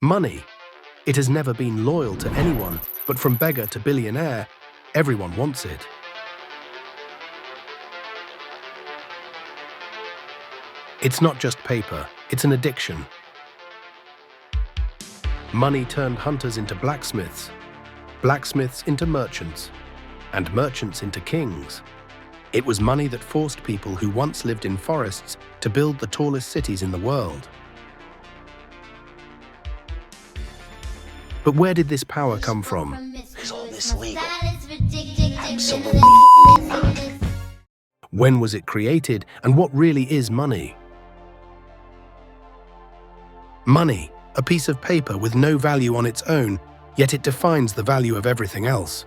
Money. It has never been loyal to anyone, but from beggar to billionaire, everyone wants it. It's not just paper, it's an addiction. Money turned hunters into blacksmiths, blacksmiths into merchants, and merchants into kings. It was money that forced people who once lived in forests to build the tallest cities in the world. But where did this power come from? It's all this legal. Absolutely. When was it created, and what really is money? Money, a piece of paper with no value on its own, yet it defines the value of everything else.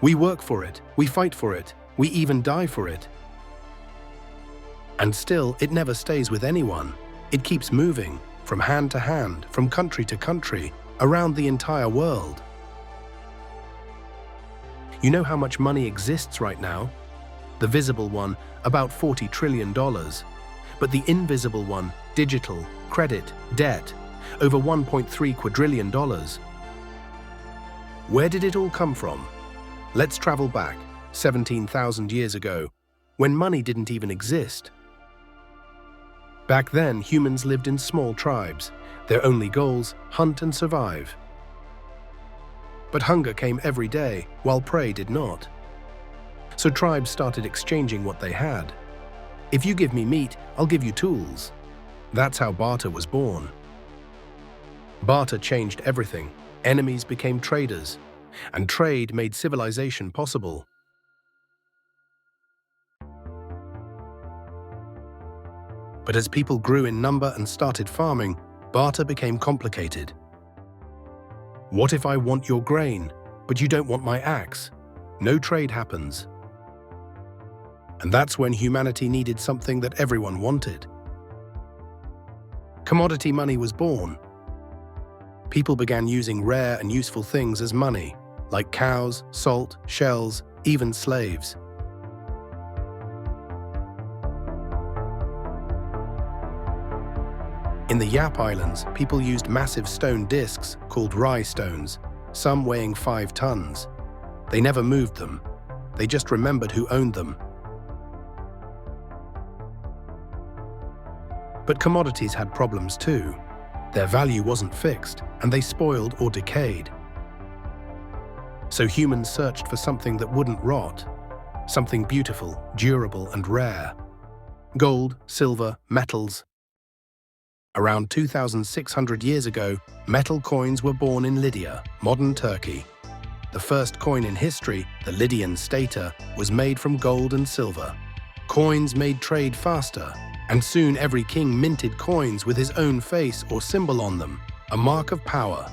We work for it, we fight for it, we even die for it. And still, it never stays with anyone. It keeps moving, from hand to hand, from country to country, around the entire world. You know how much money exists right now? The visible one, about $40 trillion. But the invisible one, digital, credit, debt, over $1.3 quadrillion. Where did it all come from? Let's travel back, 17,000 years ago, when money didn't even exist. Back then, humans lived in small tribes. Their only goals, hunt and survive. But hunger came every day, while prey did not. So tribes started exchanging what they had. If you give me meat, I'll give you tools. That's how barter was born. Barter changed everything. Enemies became traders, and trade made civilization possible. But as people grew in number and started farming, barter became complicated. What if I want your grain, but you don't want my axe? No trade happens. And that's when humanity needed something that everyone wanted. Commodity money was born. People began using rare and useful things as money, like cows, salt, shells, even slaves. In the Yap Islands, people used massive stone discs called rye stones, some weighing 5 tons. They never moved them. They just remembered who owned them. But commodities had problems too. Their value wasn't fixed, and they spoiled or decayed. So humans searched for something that wouldn't rot, something beautiful, durable, and rare. Gold, silver, metals. Around 2,600 years ago, metal coins were born in Lydia, modern Turkey. The first coin in history, the Lydian stater, was made from gold and silver. Coins made trade faster, and soon every king minted coins with his own face or symbol on them, a mark of power.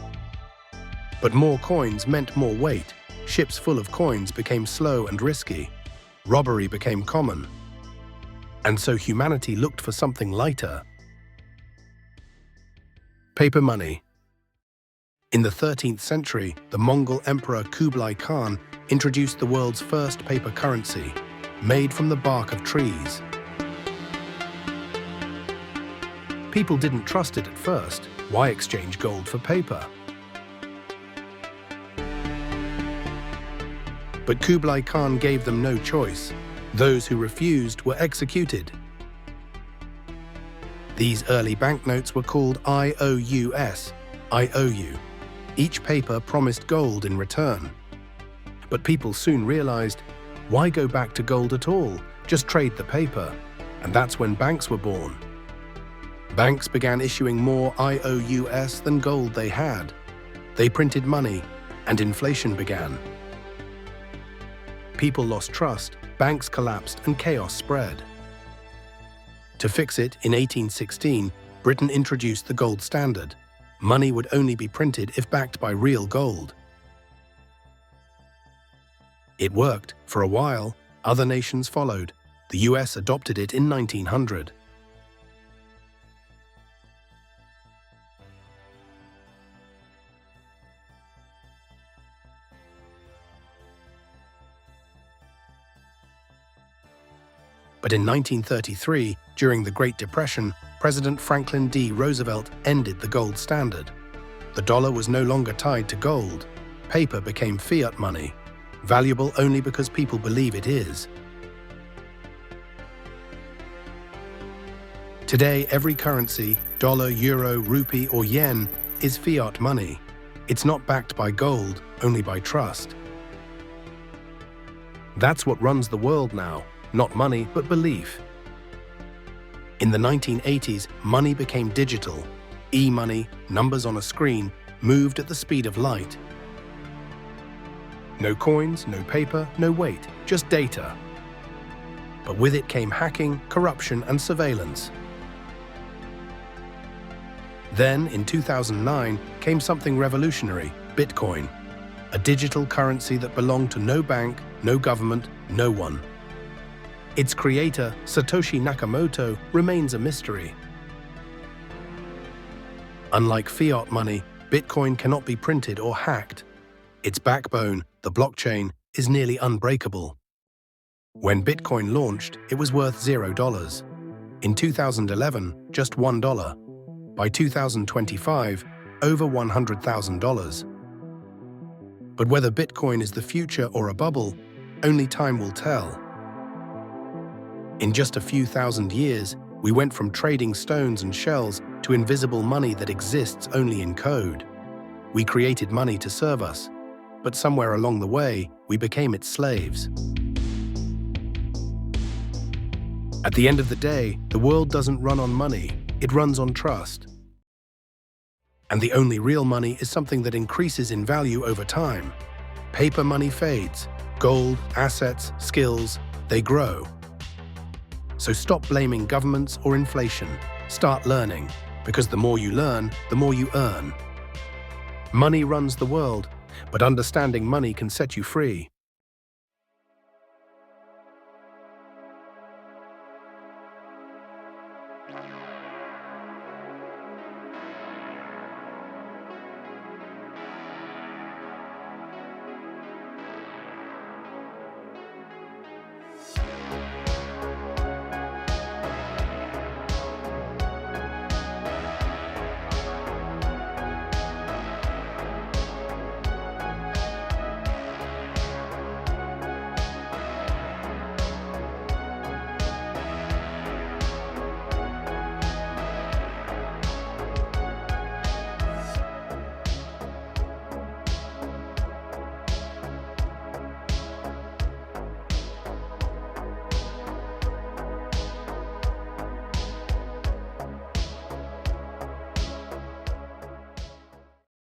But more coins meant more weight. Ships full of coins became slow and risky. Robbery became common. And so humanity looked for something lighter. Paper money. In the 13th century, the Mongol Emperor Kublai Khan introduced the world's first paper currency, made from the bark of trees. People didn't trust it at first. Why exchange gold for paper? But Kublai Khan gave them no choice. Those who refused were executed. These early banknotes were called IOUs, I owe you. Each paper promised gold in return. But people soon realized, why go back to gold at all? Just trade the paper. And that's when banks were born. Banks began issuing more IOUs than gold they had. They printed money, and inflation began. People lost trust, banks collapsed, and chaos spread. To fix it, in 1816, Britain introduced the gold standard. Money would only be printed if backed by real gold. It worked for a while. Other nations followed. The US adopted it in 1900. But in 1933, during the Great Depression, President Franklin D. Roosevelt ended the gold standard. The dollar was no longer tied to gold. Paper became fiat money, valuable only because people believe it is. Today, every currency, dollar, euro, rupee, or yen, is fiat money. It's not backed by gold, only by trust. That's what runs the world now, not money, but belief. In the 1980s, money became digital. E-money, numbers on a screen, moved at the speed of light. No coins, no paper, no weight, just data. But with it came hacking, corruption, and surveillance. Then, in 2009, came something revolutionary, Bitcoin, a digital currency that belonged to no bank, no government, no one. Its creator, Satoshi Nakamoto, remains a mystery. Unlike fiat money, Bitcoin cannot be printed or hacked. Its backbone, the blockchain, is nearly unbreakable. When Bitcoin launched, it was worth $0. In 2011, just $1. By 2025, over $100,000. But whether Bitcoin is the future or a bubble, only time will tell. In just a few thousand years, we went from trading stones and shells to invisible money that exists only in code. We created money to serve us, but somewhere along the way, we became its slaves. At the end of the day, the world doesn't run on money, it runs on trust. And the only real money is something that increases in value over time. Paper money fades. Gold, assets, skills, they grow. So stop blaming governments or inflation. Start learning, because the more you learn, the more you earn. Money runs the world, but understanding money can set you free.